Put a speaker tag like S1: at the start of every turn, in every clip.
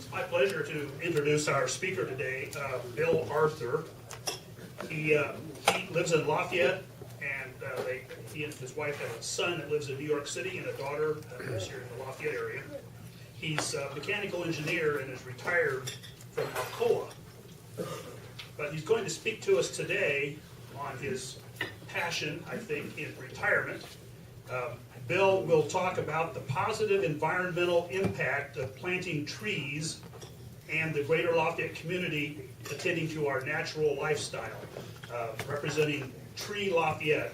S1: It's my pleasure to introduce our speaker today, Bill Arthur. He lives in Lafayette, and he and his wife have a son that lives in New York City and a daughter that lives here in the Lafayette area. He's a mechanical engineer and is retired from Alcoa. But he's going to speak to us today on his passion, I think, in retirement. Bill will talk about the positive environmental impact of planting trees and the greater Lafayette community attending to our natural lifestyle. Representing Tree Lafayette,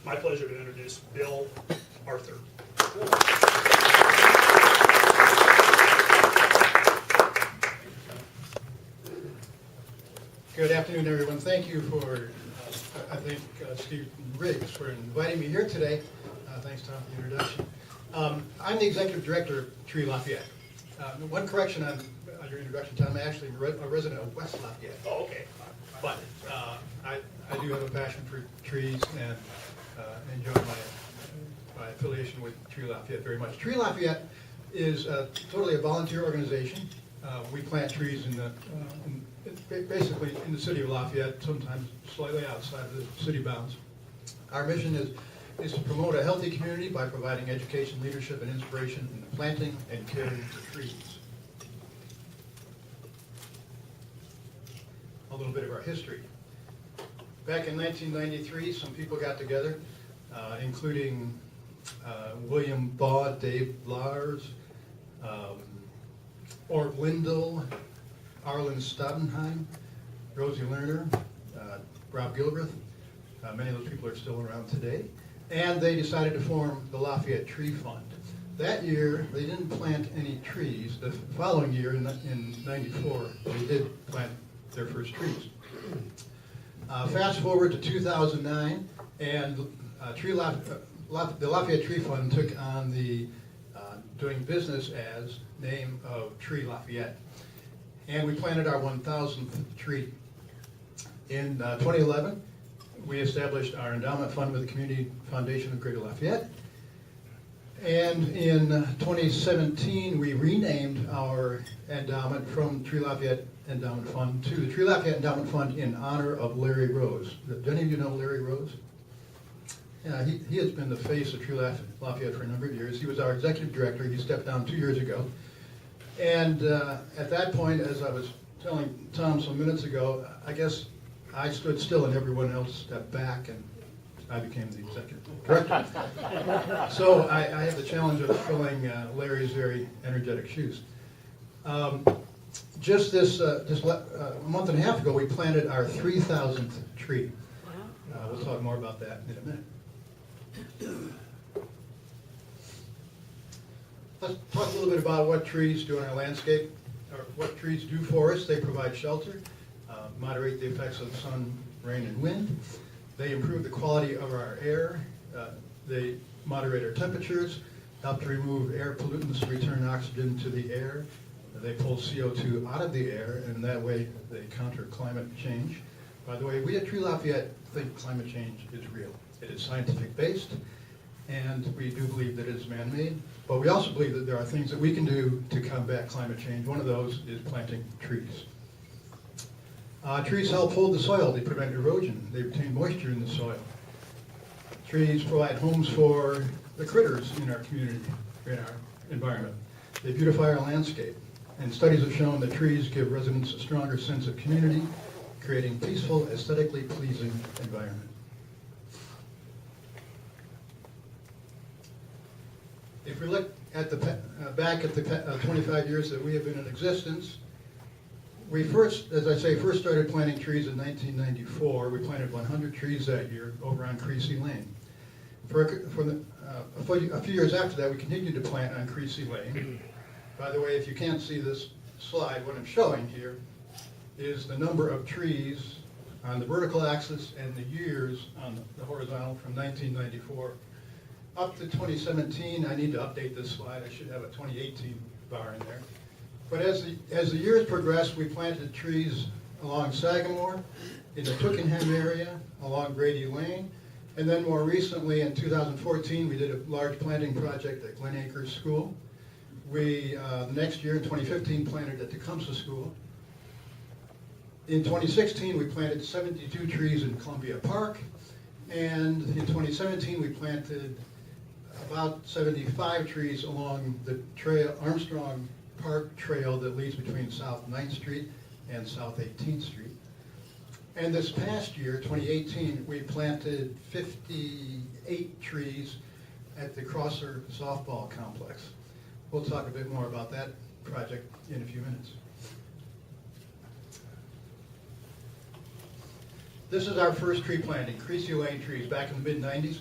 S1: my pleasure to introduce Bill Arthur.
S2: Good afternoon, everyone. Thank you for, Steve Riggs, for inviting me here today. Thanks, Tom, for the introduction. I'm the executive director of Tree Lafayette. One correction on your introduction, Tom. I'm actually a resident of West Lafayette.
S1: Oh, okay.
S2: But I do have a passion for trees and enjoy my affiliation with Tree Lafayette very much. Tree Lafayette is totally a volunteer organization. We plant trees basically in the city of Lafayette, sometimes slightly outside of the city bounds. Our mission is to promote a healthy community by providing education, leadership, and inspiration in the planting and caring for trees. A little bit of our history. Back in 1993, some people got together, including William Baugh, Dave Lars, Ort Lindell, Arlen Stadenheim, Rosie Lerner, Rob Gilbreth. Many of those people are still around today. And they decided to form the Lafayette Tree Fund. That year, they didn't plant any trees. The following year, in '94, they did plant their first trees. Fast forward to 2009, and the Lafayette Tree Fund took on the doing business as name of Tree Lafayette. And we planted our 1,000th tree. In 2011, we established our endowment fund with the Community Foundation of Greater Lafayette. And in 2017, we renamed our endowment from Tree Lafayette Endowment Fund to the Tree Lafayette Endowment Fund in honor of Larry Rose. Do any of you know Larry Rose? Yeah, he has been the face of Tree Lafayette for a number of years. He was our executive director. He stepped down 2 years ago. And at that point, as I was telling Tom some minutes ago, I guess I stood still and everyone else stepped back, and I became the executive director. So I have the challenge of filling Larry's very energetic shoes. Just a month and a half ago, we planted our 3,000th tree. We'll talk more about that in a minute. Let's talk a little bit about what trees do in our landscape, or what trees do for us. They provide shelter, moderate the effects of sun, rain, and wind. They improve the quality of our air. They moderate our temperatures, help to remove air pollutants, return oxygen to the air. They pull CO2 out of the air, and that way they counter climate change. By the way, we at Tree Lafayette think climate change is real. It is scientific based, and we do believe that it is man-made, but we also believe that there are things that we can do to combat climate change. One of those is planting trees. Trees help hold the soil. They prevent erosion. They retain moisture in the soil. Trees provide homes for the critters in our community, in our environment. They beautify our landscape. And studies have shown that trees give residents a stronger sense of community, creating peaceful, aesthetically pleasing environment. If we look at back at the 25 years that we have been in existence, we first started planting trees in 1994. We planted 100 trees that year over on Creasy Lane. A few years after that, we continued to plant on Creasy Lane. By the way, if you can't see this slide, what I'm showing here is the number of trees on the vertical axis and the years on the horizontal from 1994 up to 2017. I need to update this slide. I should have a 2018 bar in there. But as the years progressed, we planted trees along Sagamore, in the Twickenham area, along Grady Lane, and then more recently in 2014, we did a large planting project at Glen Acres School. We, the next year in 2015, planted at Tecumseh School. In 2016, we planted 72 trees in Columbia Park. And in 2017, we planted about 75 trees along the trail, Armstrong Park Trail that leads between South 9th Street and South 18th Street. And this past year, 2018, we planted 58 trees at the Crosser Softball Complex. We'll talk a bit more about that project in a few minutes. This is our first tree planting, Creasy Lane trees, back in the mid-90s.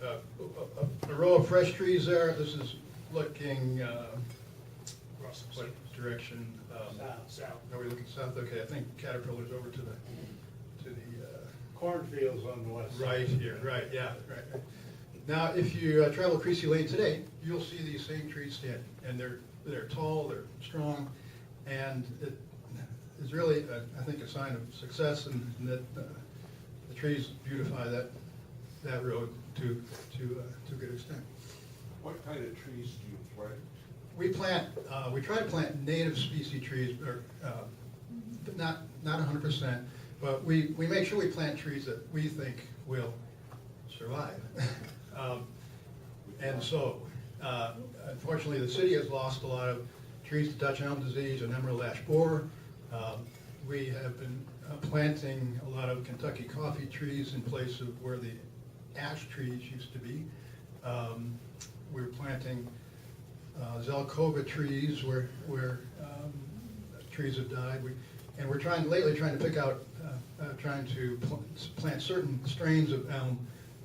S2: A row of fresh trees there. This is looking, what direction?
S1: South.
S2: Are we looking south? Okay, I think Caterpillar's over to the
S3: Cornfields on the west.
S2: right here, right, yeah, right. Now, if you travel Creasy Lane today, you'll see these same trees standing, and they're tall, they're strong, and it is really, I think, a sign of success, and that the trees beautify that road to a good extent.
S3: What kind of trees do you plant?
S2: We try to plant native species trees, or not 100%, but we make sure we plant trees that we think will survive. And so, unfortunately, the city has lost a lot of trees to Dutch elm disease and emerald ash borer. We have been planting a lot of Kentucky coffee trees in place of where the ash trees used to be. We're planting Zelkova trees where trees have died. And we're lately trying to pick out, plant certain strains of elm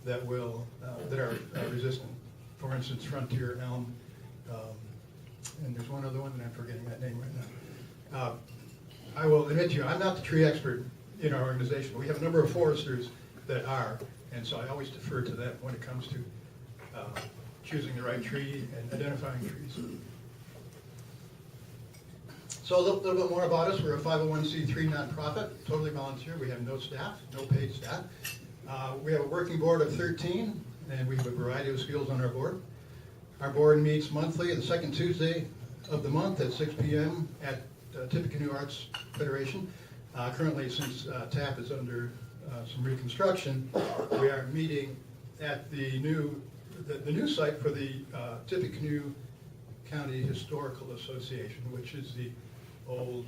S2: that are resistant. For instance, frontier elm, and there's one other one that I'm forgetting that name right now. I will admit to you, I'm not the tree expert in our organization. We have a number of foresters that are, and so I always defer to them when it comes to choosing the right tree and identifying trees. So a little bit more about us. We're a 501c3 nonprofit, totally volunteer. We have no staff, no paid staff. We have a working board of 13, and we have a variety of skills on our board. Our board meets monthly, the second Tuesday of the month at 6 p.m. at Tippecanoe Arts Federation. Currently, since TAP is under some reconstruction, we are meeting at the new site for the Tippecanoe County Historical Association, which is the old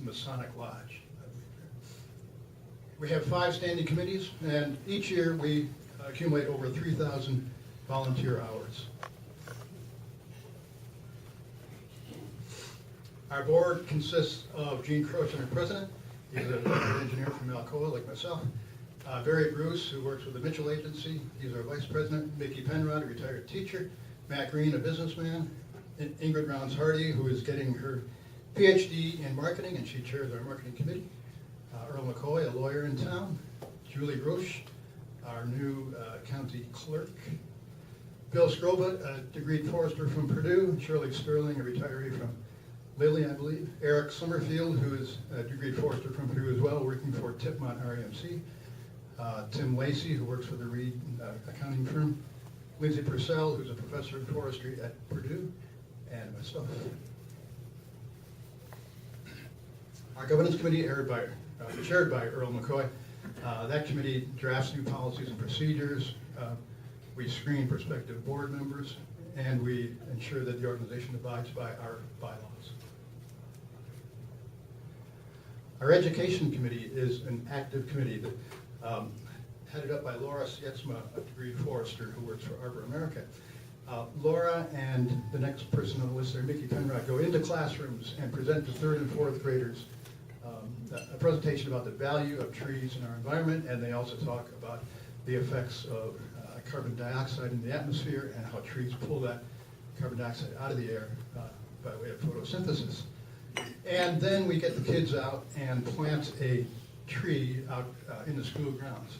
S2: Masonic Lodge. We have 5 standing committees, and each year we accumulate over 3,000 volunteer hours. Our board consists of Gene Croson, our president. He's an engineer from Alcoa, like myself. Barry Bruce, who works with the Mitchell Agency. He's our vice president. Mickey Penrod, a retired teacher. Matt Green, a businessman. Ingrid Rounds-Hardy, who is getting her PhD in marketing, and she chairs our marketing committee. Earl McCoy, a lawyer in town. Julie Roche, our new county clerk. Bill Scroba, a degreed forester from Purdue. Shirley Sterling, a retiree from Lilly, I believe. Eric Summerfield, who is a degreed forester from Purdue as well, working for Tipmont REMC. Tim Lacey, who works for the Reed accounting firm. Lindsay Purcell, who's a professor in forestry at Purdue, and myself. Our governance committee, chaired by Earl McCoy. That committee drafts new policies and procedures. We screen prospective board members, and we ensure that the organization abides by our bylaws. Our education committee is an active committee that headed up by Laura Sietsma, a degreed forester who works for Arbor America. Laura and the next person on the list there, Mickey Penrod, go into classrooms and present to 3rd and 4th graders a presentation about the value of trees in our environment, and they also talk about the effects of carbon dioxide in the atmosphere and how trees pull that carbon dioxide out of the air by way of photosynthesis. And then we get the kids out and plant a tree out in the school grounds.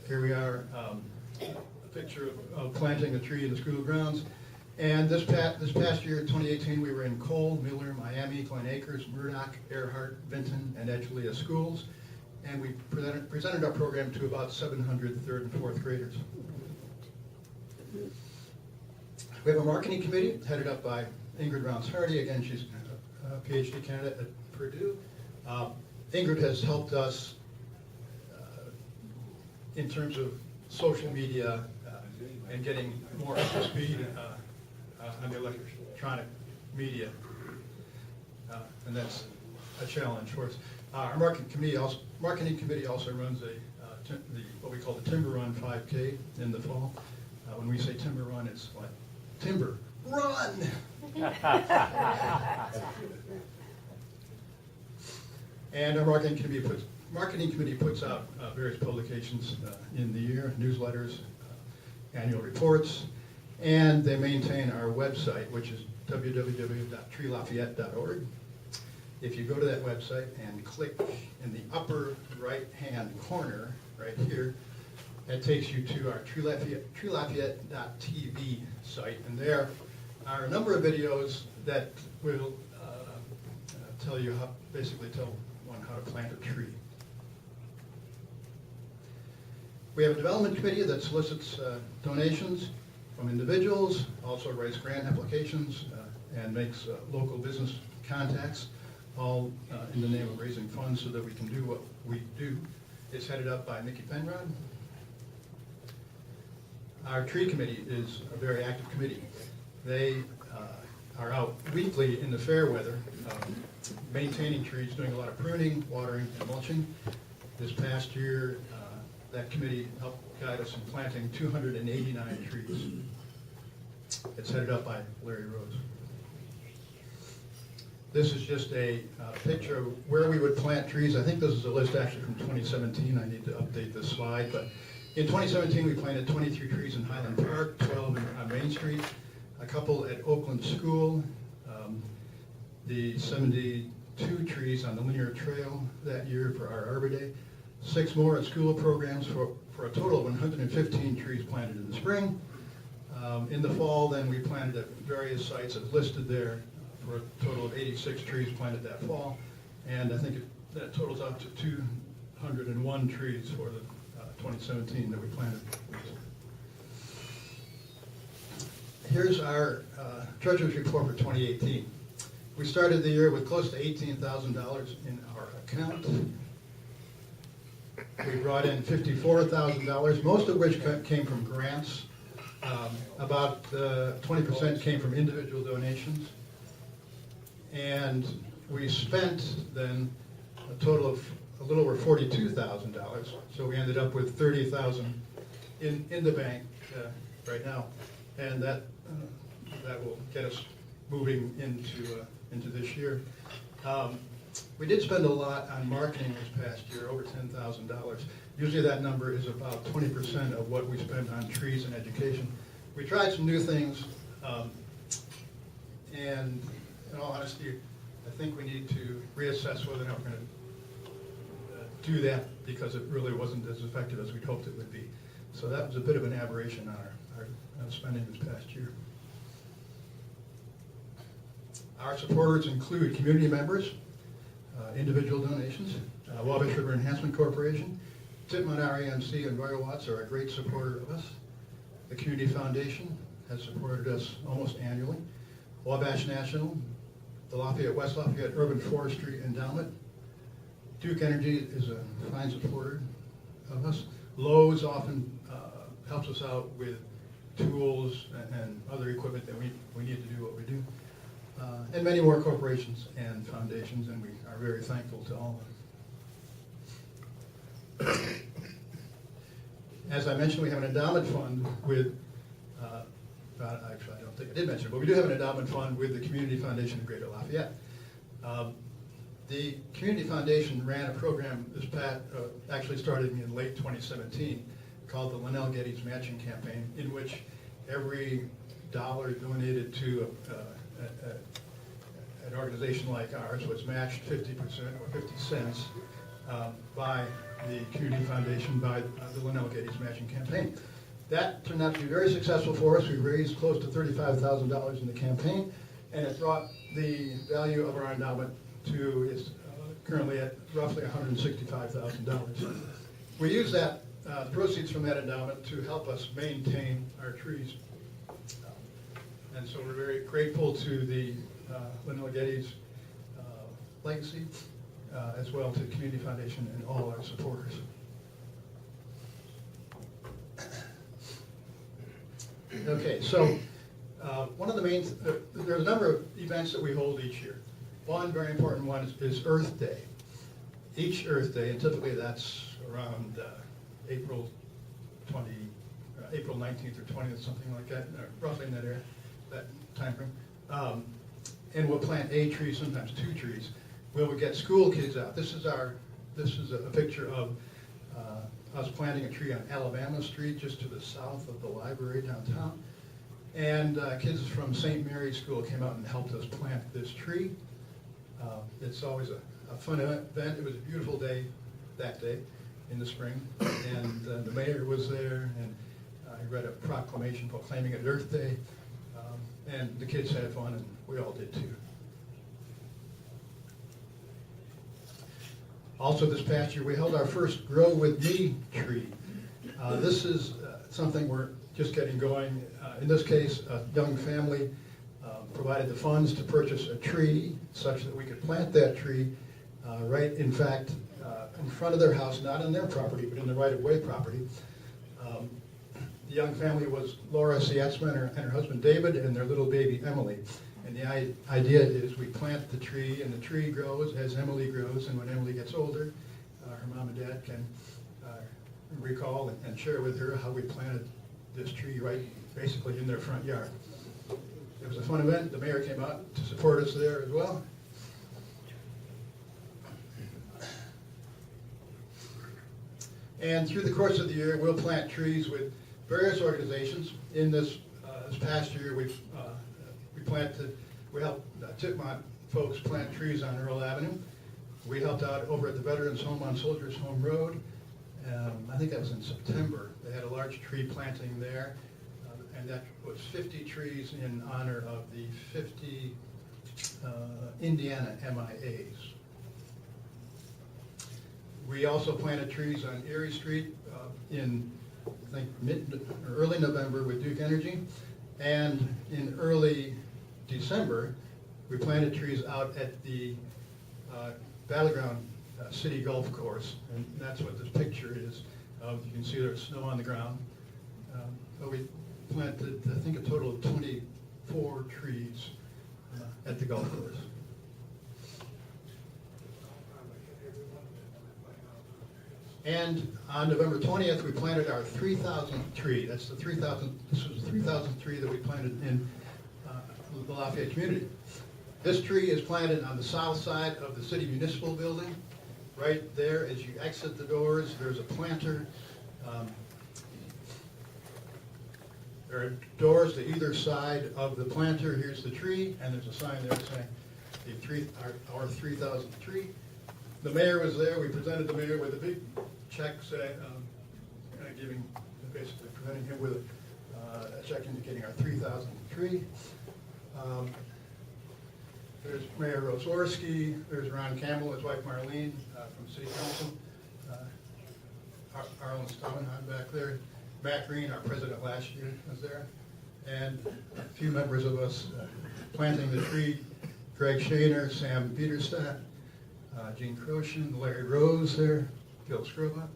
S2: Here we are, a picture of planting a tree in the school grounds. And this past year, 2018, we were in Cole, Miller, Miami, Glen Acres, Murdoch, Earhart, Vinton, and Edgelia schools. And we presented our program to about 700 3rd and 4th graders. We have a marketing committee headed up by Ingrid Rounds-Hardy. Again, she's a PhD candidate at Purdue. Ingrid has helped us in terms of social media and getting more up to speed on the electronic media. And that's a challenge for us. Our marketing committee also runs what we call the Timber Run 5K in the fall. When we say Timber Run, it's like timber run. And our marketing committee puts out various publications in the year, newsletters, annual reports, and they maintain our website, which is www.treelafayette.org. If you go to that website and click in the upper right-hand corner, right here, that takes you to our treelafayette.tv site, and there are a number of videos that will basically tell one how to plant a tree. We have a development committee that solicits donations from individuals, also writes grant applications, and makes local business contacts, all in the name of raising funds so that we can do what we do. It's headed up by Mickey Penrod. Our tree committee is a very active committee. They are out weekly in the fair weather, maintaining trees, doing a lot of pruning, watering, and mulching. This past year, that committee helped guide us in planting 289 trees. It's headed up by Larry Rose. This is just a picture of where we would plant trees. I think this is a list actually from 2017. I need to update this slide, but in 2017 we planted 23 trees in Highland Park, 12 on Main Street, a couple at Oakland School, the 72 trees on the linear trail that year for our Arbor Day, 6 more at school programs for a total of 115 trees planted in the spring. In the fall, then we planted at various sites as listed there for a total of 86 trees planted that fall, and I think that totals up to 201 trees for the 2017 that we planted. Here's our treasurer's report for 2018. We started the year with close to $18,000 in our account. We brought in $54,000, most of which came from grants. About 20% came from individual donations. And we spent then a total of a little over $42,000. So we ended up with $30,000 in the bank right now. And that will get us moving into this year. We did spend a lot on marketing this past year, over $10,000. Usually that number is about 20% of what we spend on trees and education. We tried some new things, and in all honesty, I think we need to reassess whether or not we're going to do that because it really wasn't as effective as we'd hoped it would be. So that was a bit of an aberration on our spending this past year. Our supporters include community members, individual donations, Wabash River Enhancement Corporation, Titmon RAMC and Royal Watts are a great supporter of us. The Community Foundation has supported us almost annually. Wabash National, the West Lafayette Urban Forestry Endowment. Duke Energy is a fine supporter of us. Lowe's often helps us out with tools and other equipment that we need to do what we do. And many more corporations and foundations, and we are very thankful to all of them. As I mentioned, we have an endowment fund with, actually I don't think I did mention it, but we do have an endowment fund with the Community Foundation of Greater Lafayette. The Community Foundation ran a program actually started in late 2017, called the Linnell Geddes Matching Campaign, in which every dollar donated to an organization like ours was matched 50% or 50 cents by the Community Foundation, by the Linnell Geddes Matching Campaign. That turned out to be very successful for us. We raised close to $35,000 in the campaign, and it brought the value of our endowment to is currently at roughly $165,000. We use that proceeds from that endowment to help us maintain our trees. And so we're very grateful to the Lynell Getty's legacy, as well to the Community Foundation and all our supporters. Okay, so one of the main, there's a number of events that we hold each year. One very important one is Earth Day. Each Earth Day, and typically that's around April 19th or 20th, something like that, roughly in that area, that time frame. And we'll plant a tree, sometimes 2 trees. We'll get school kids out. This is a picture of us planting a tree on Alabama Street, just to the south of the library downtown. And kids from St. Mary's School came out and helped us plant this tree. It's always a fun event. It was a beautiful day that day in the spring, and the mayor was there, and he read a proclamation proclaiming it Earth Day, and the kids had fun, and we all did too. Also this past year, we held our first Grow With Me tree. This is something we're just getting going. In this case, a young family provided the funds to purchase a tree such that we could plant that tree right, in fact, in front of their house, not on their property, but in the right-of-way property. The young family was Laura Sietzman and her husband David and their little baby Emily. And the idea is we plant the tree, and the tree grows as Emily grows, and when Emily gets older, her mom and dad can recall and share with her how we planted this tree right basically in their front yard. It was a fun event. The mayor came out to support us there as well. And through the course of the year, we'll plant trees with various organizations. In this past year, we helped Titmont folks plant trees on Earl Avenue. We helped out over at the Veterans Home on Soldiers Home Road. I think that was in September. They had a large tree planting there, and that was 50 trees in honor of the 50 Indiana MIAs. We also planted trees on Erie Street in, I think, early November with Duke Energy, and in early December, we planted trees out at the Battleground City Golf Course, and that's what this picture is. You can see there's snow on the ground. But we planted, I think, a total of 24 trees at the golf course. And on November 20th, we planted our 3,000th tree. That's the 3,000. This was the 3,000th tree that we planted in the Lafayette community. This tree is planted on the south side of the city municipal building. Right there, as you exit the doors, there's a planter. There are doors to either side of the planter. Here's the tree, and there's a sign there saying our 3,000th tree. The mayor was there. We presented the mayor with a big check saying, basically presenting him with a check indicating our 3,000th tree. There's Mayor Rosorski. There's Ron Campbell, his wife Marlene from City Council. Arlen Staudenheim back there. Matt Green, our president last year, was there. And a few members of us planting the tree. Greg Shaner, Sam Peterstadt, Gene Croshin, Larry Rose there, Bill Scroba.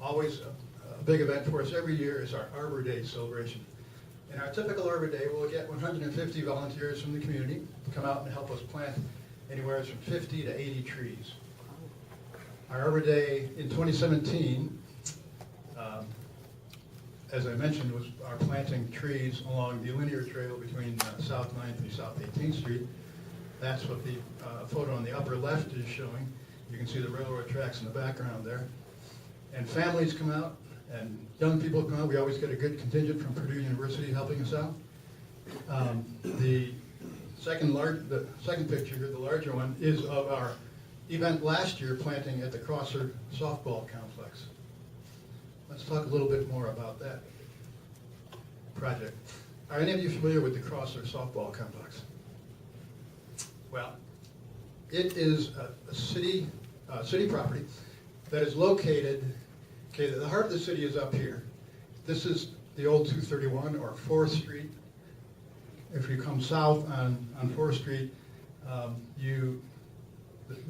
S2: Always a big event for us every year is our Arbor Day celebration. In our typical Arbor Day, we'll get 150 volunteers from the community to come out and help us plant anywhere from 50 to 80 trees. Our Arbor Day in 2017, as I mentioned, was our planting trees along the linear trail between South 9th and South 18th Street. That's what the photo on the upper left is showing. You can see the railroad tracks in the background there. And families come out, and young people come out. We always get a good contingent from Purdue University helping us out. The second picture here, the larger one, is of our event last year planting at the Crosser softball complex. Let's talk a little bit more about that project. Are any of you familiar with the Crosser softball complex? Well, it is a city property that is located Okay, the heart of the city is up here. This is the old 231 or 4th Street. If you come south on 4th Street, the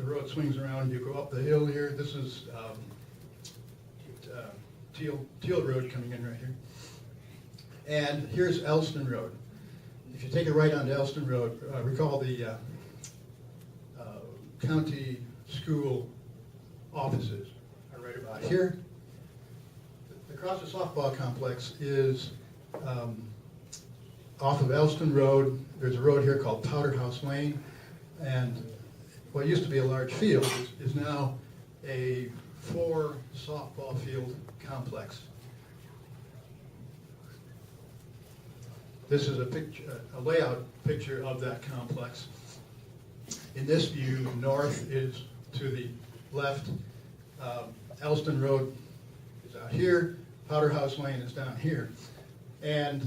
S2: road swings around, you go up the hill here. This is Teal Road coming in right here. And here's Elston Road. If you take a right onto Elston Road, recall the county school offices are right about here. Across the softball complex is off of Elston Road. There's a road here called Powder House Lane, and what used to be a large field is now a 4 softball field complex. This is a layout picture of that complex. In this view, north is to the left. Elston Road is out here. Powder House Lane is down here. And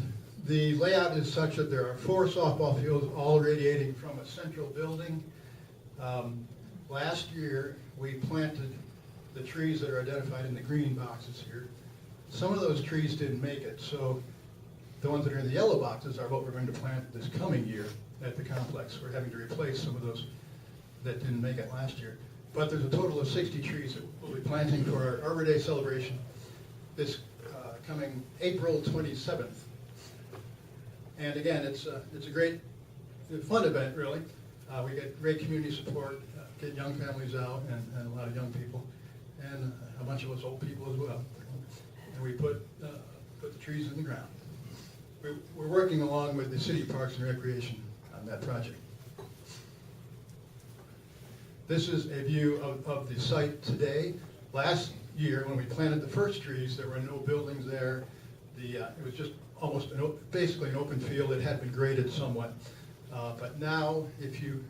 S2: the layout is such that there are 4 softball fields all radiating from a central building. Last year, we planted the trees that are identified in the green boxes here. Some of those trees didn't make it, so the ones that are in the yellow boxes are what we're going to plant this coming year at the complex. We're having to replace some of those that didn't make it last year. But there's a total of 60 trees that we'll be planting for our Arbor Day celebration this coming April 27th. And again, it's a great, fun event, really. We get great community support, get young families out, and a lot of young people, and a bunch of us old people as well. And we put the trees in the ground. We're working along with the City Parks and Recreation on that project. This is a view of the site today. Last year, when we planted the first trees, there were no buildings there. It was just almost basically an open field. It had been graded somewhat. But now, if you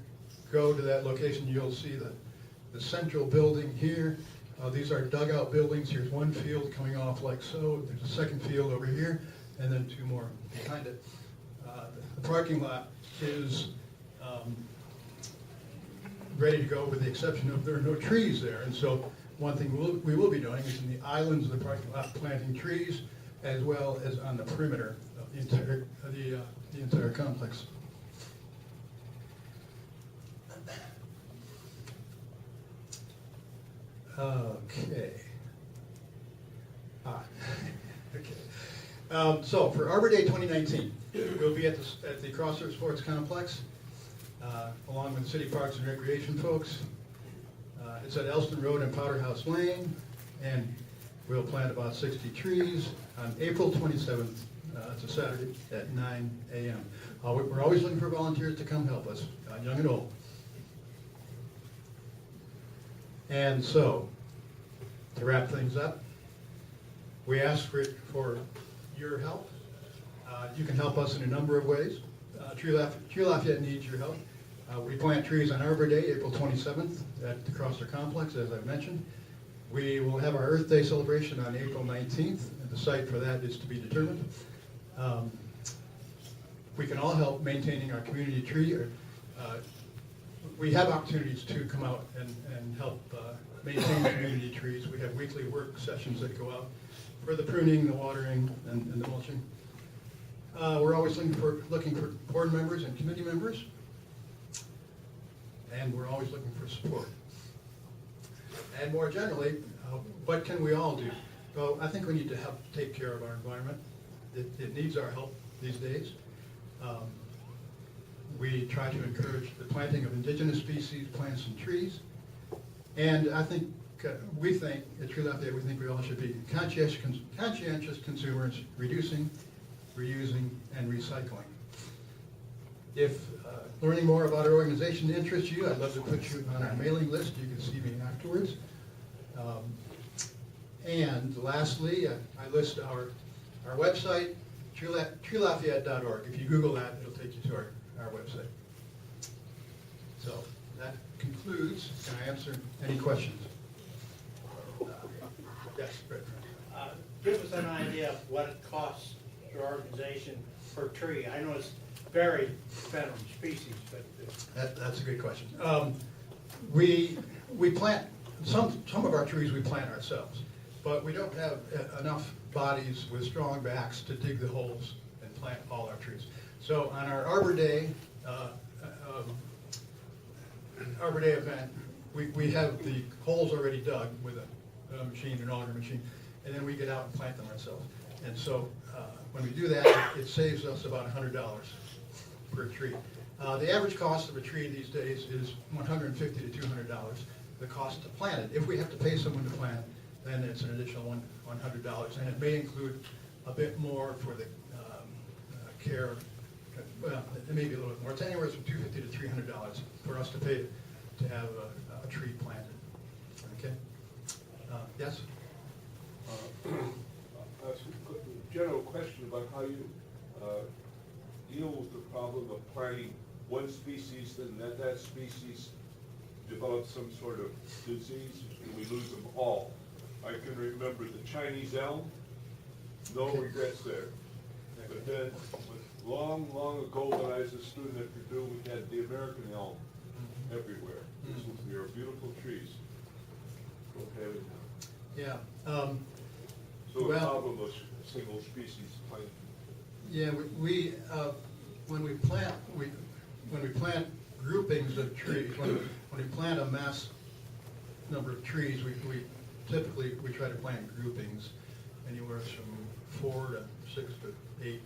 S2: go to that location, you'll see the central building here. These are dugout buildings. Here's one field coming off like so. There's a second field over here, and then 2 more behind it. The parking lot is ready to go, with the exception of there are no trees there. And so one thing we will be doing is in the islands of the parking lot planting trees, as well as on the perimeter of the entire complex. Okay. Okay. So for Arbor Day 2019, we'll be at the Crossroads Sports Complex, along with City Parks and Recreation folks. It's at Elston Road and Powder House Lane, and we'll plant about 60 trees on April 27th. It's a Saturday at 9 a.m. We're always looking for volunteers to come help us, young and old. And so, to wrap things up, we ask for your help. You can help us in a number of ways. Tree Lafayette needs your help. We plant trees on Arbor Day, April 27th, at the Crosser Complex, as I mentioned. We will have our Earth Day celebration on April 19th, and the site for that is to be determined. We can all help maintaining our community tree. We have opportunities to come out and help maintain community trees. We have weekly work sessions that go out for the pruning, the watering, and the mulching. We're always looking for board members and committee members, and we're always looking for support. And more generally, what can we all do? Well, I think we need to help take care of our environment. It needs our help these days. We try to encourage the planting of indigenous species, plants, and trees. And I think, we think, at Tree Lafayette, we all should be conscientious consumers, reducing, reusing, and recycling. If learning more about our organization interests you, I'd love to put you on our mailing list. You can see me afterwards. And lastly, I list our website, treelafayette.org. If you Google that, it'll take you to our website. So that concludes. Can I answer any questions? Yes, Brett.
S4: Give us an idea of what it costs your organization per tree. I know it's varied depending on species, but
S2: That's a good question. We plant some of our trees we plant ourselves, but we don't have enough bodies with strong backs to dig the holes and plant all our trees. So on our Arbor Day event, we have the holes already dug with a machine, an auger machine, and then we get out and plant them ourselves. And so when we do that, it saves us about $100 per tree. The average cost of a tree these days is $150 to $200, the cost to plant it. If we have to pay someone to plant, then it's an additional $100, and it may include a bit more for the care. Well, it may be a little bit more. It's anywhere from $250 to $300 for us to pay to have a tree planted. Okay? Yes?
S3: That's a general question about how you deal with the problem of planting one species, then that species develops some sort of disease, and we lose them all. I can remember the Chinese elm, no regrets there. But then, long ago, when I was a student at Purdue, we had the American elm everywhere. They are beautiful trees. Okay.
S2: Yeah.
S3: So the
S2: Well,
S3: problem of single species planting.
S2: yeah, we when we plant groupings of trees, when we plant a mass number of trees, we typically try to plant groupings, anywhere from 4 to 6 to 8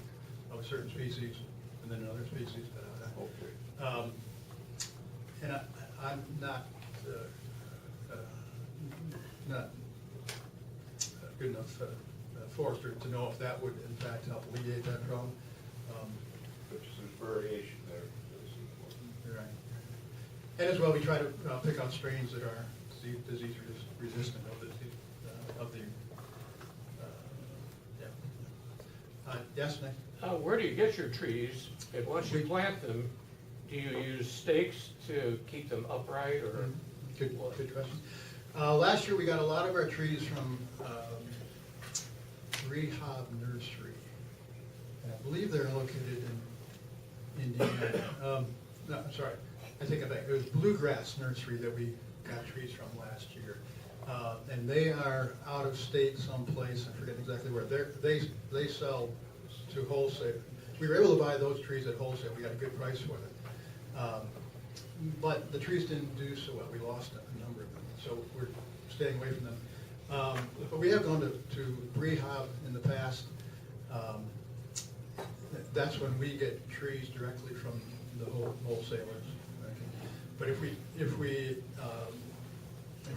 S2: of a certain species, and then another species.
S3: Okay.
S2: And I'm not good enough forester to know if that would in fact help alleviate that problem.
S3: But there's variation there.
S2: You're right. And as well, we try to pick out strains that are disease resistant of the yeah. Yes, Nick?
S5: Where do you get your trees? And once you plant them, do you use stakes to keep them upright, or?
S2: Good question. Last year, we got a lot of our trees from Rehab Nursery. And I believe they're located in Indiana. No, I'm sorry. I take it back. It was Bluegrass Nursery that we got trees from last year. And they are out of state someplace. I forget exactly where. They sell to wholesale. We were able to buy those trees at wholesale. We got a good price for them. But the trees didn't do so well. We lost a number of them. So we're staying away from them. But we have gone to Rehab in the past. That's when we get trees directly from the wholesalers. Okay. But if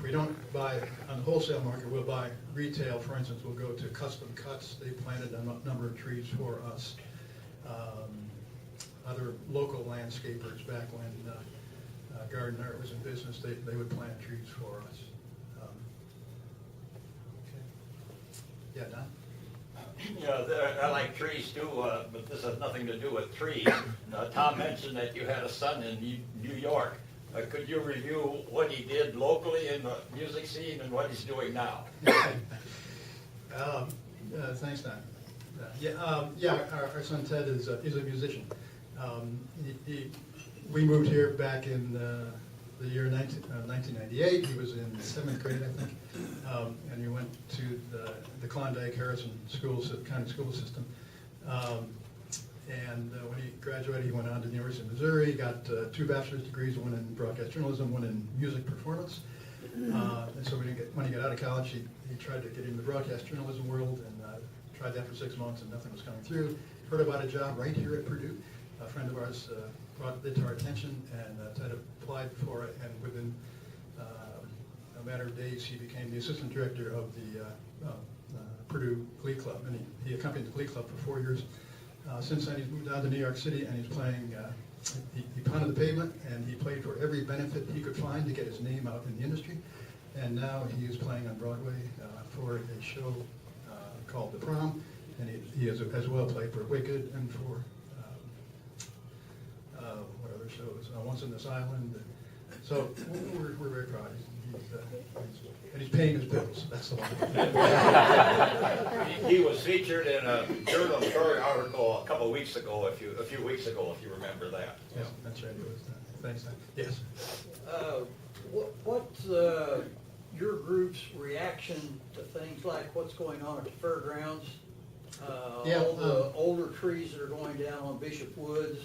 S2: we don't buy on the wholesale market, we'll buy retail. For instance, we'll go to Custom Cuts. They planted a number of trees for us. Other local landscapers, back when Garden Art was in business, they would plant trees for us. Okay. Yeah, Don?
S6: Yeah, I like trees too, but this has nothing to do with trees. Tom mentioned that you had a son in New York. Could you review what he did locally in the music scene and what he's doing now?
S2: Thanks, Don. Our son Ted is a musician. We moved here back in the year 1998. He was in 7th grade, I think, and he went to the Klondike Harrison County School System. And when he graduated, he went on to the University of Missouri, got 2 bachelor's degrees, one in broadcast journalism, one in music performance. And so when he got out of college, he tried to get into the broadcast journalism world, and tried that for 6 months, and nothing was coming through. Heard about a job right here at Purdue. A friend of ours brought it to our attention, and Ted applied for it, and within a matter of days, he became the assistant director of the Purdue Glee Club, and he accompanied the Glee Club for 4 years. Since then, he's moved down to New York City, and he's playing, he pounded the pavement, and he played for every benefit he could find to get his name out in the industry. And now he is playing on Broadway for a show called The Prom, and he has as well played for Wicked and for what other shows? Once in This Island. So we're very proud. And he's paying his bills. That's the one.
S6: He was featured in a journal story article a couple of weeks ago, a few weeks ago, if you remember that.
S2: Yeah, that's right. It was, thanks, Don. Yes.
S6: What
S7: your group's reaction to things like what's going on at the fairgrounds?
S2: Yeah,
S7: All the older trees that are going down on Bishop Woods,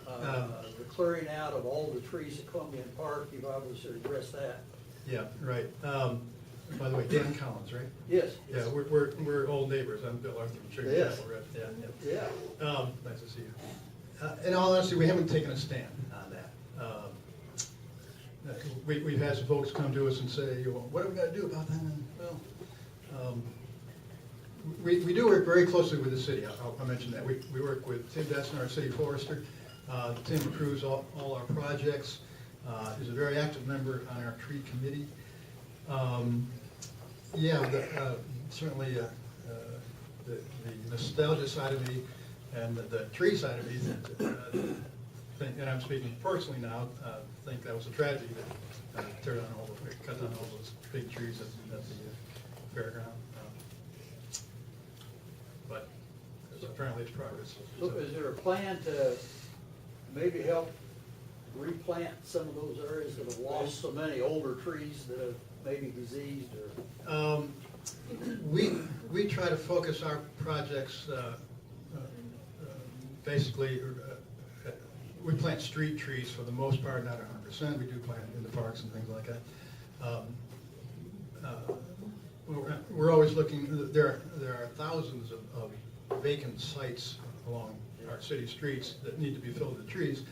S7: the clearing out of all the trees at Columbian Park, you've obviously addressed that.
S2: Yeah, right. By the way, Dan Collins, right?
S7: Yes.
S2: Yeah, we're old neighbors. I'm Bill Arthur from Sugar
S7: Yes.
S2: Chapel, right? Yeah, yeah.
S7: Yeah.
S2: Nice to see you. In all honesty, we haven't taken a stand on that. We've had some folks come to us and say, well, what do we gotta do about that? And, well, we do work very closely with the city. I'll mention that. We work with Tim Dessner, our city forester. Tim approves all our projects. He's a very active member on our tree committee. Certainly the nostalgia side of me and the tree side of me, think, and I'm speaking personally now, think that was a tragedy that cut down all those big trees at the fairground. But apparently it's progress.
S7: So is there a plan to maybe help replant some of those areas that have lost so many older trees that have maybe diseased or?
S2: We try to focus our projects, basically, we plant street trees for the most part, not 100%. We do plant in the parks and things like that. We're always looking, there are thousands of vacant sites along our city streets that need to be filled with trees.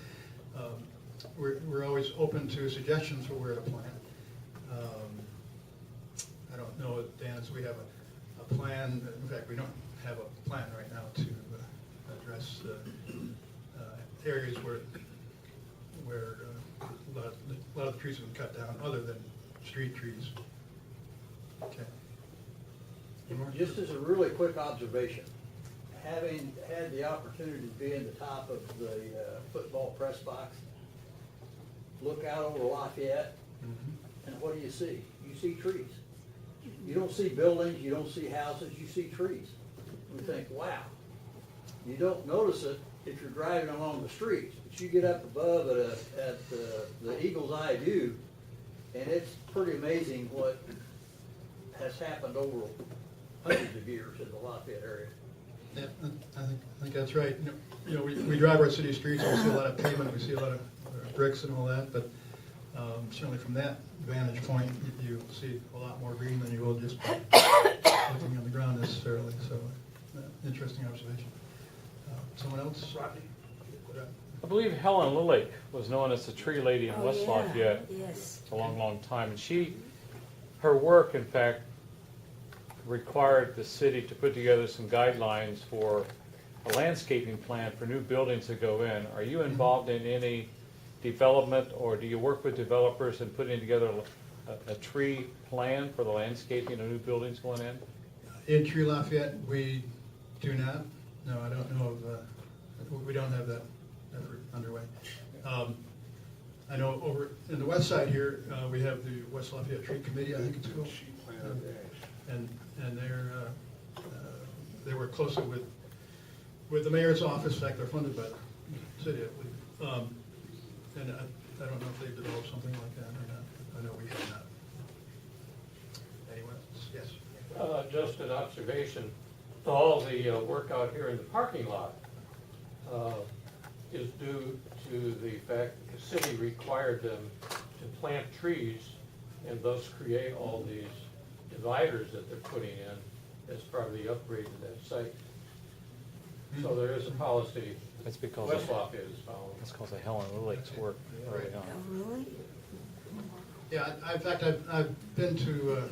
S2: We're always open to suggestions for where to plant. I don't know, Dan, so we have a plan. In fact, we don't have a plan right now to address areas where a lot of the trees have been cut down, other than street trees. Okay. Any more?
S7: Just as a really quick observation, having had the opportunity to be in the top of the football press box, look out over Lafayette, and what do you see? You see trees. You don't see buildings, you don't see houses, you see trees. We think, wow. You don't notice it if you're driving along the streets, but you get up above at the eagle's eye view, and it's pretty amazing what has happened over hundreds of years in the Lafayette area.
S2: Yeah, I think that's right. You know, we drive our city streets, and we see a lot of pavement, we see a lot of bricks and all that, but certainly from that vantage point, you see a lot more green than you will just looking on the ground necessarily. So, interesting observation. Someone else?
S1: Rodney?
S5: I believe Helen Lillick was known as the tree lady in
S8: Oh,
S5: West
S8: yeah.
S5: Lafayette
S8: Yes.
S5: a long, long time. And her work, in fact, required the city to put together some guidelines for a landscaping plan for new buildings that go in. Are you involved in any development, or do you work with developers in putting together a tree plan for the landscaping of new buildings going in?
S2: In Tree Lafayette, we do not. No, I don't know of, we don't have that effort underway. I know over in the west side here, we have the West Lafayette Tree Committee, I think it's called. And they work closely with the mayor's office. In fact, they're funded by the city, I believe. And I don't know if they've developed something like that or not. I know we have not. Anyone else? Yes.
S5: Just an observation, all the work out here in the parking lot is due to the fact that the city required them to plant trees and thus create all these dividers that they're putting in as part of the upgrade to that site. So there is a policy
S9: That's because
S5: West
S9: of,
S5: Lafayette is following.
S9: that's because of Helen Lillick's work early on.
S8: Oh, really?
S2: Yeah, in fact, I've been to,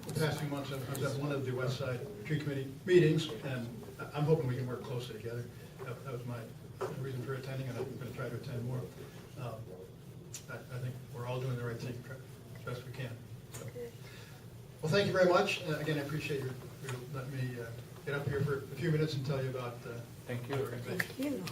S2: the past few months, I was at one of the West Side Tree Committee meetings, and I'm hoping we can work closely together. That was my reason for attending, and I'm going to try to attend more. I think we're all doing the right thing as best we can. So. Well, thank you very much. Again, I appreciate you letting me get up here for a few minutes and tell you about
S5: Thank you.
S2: the organization.
S8: Thank you.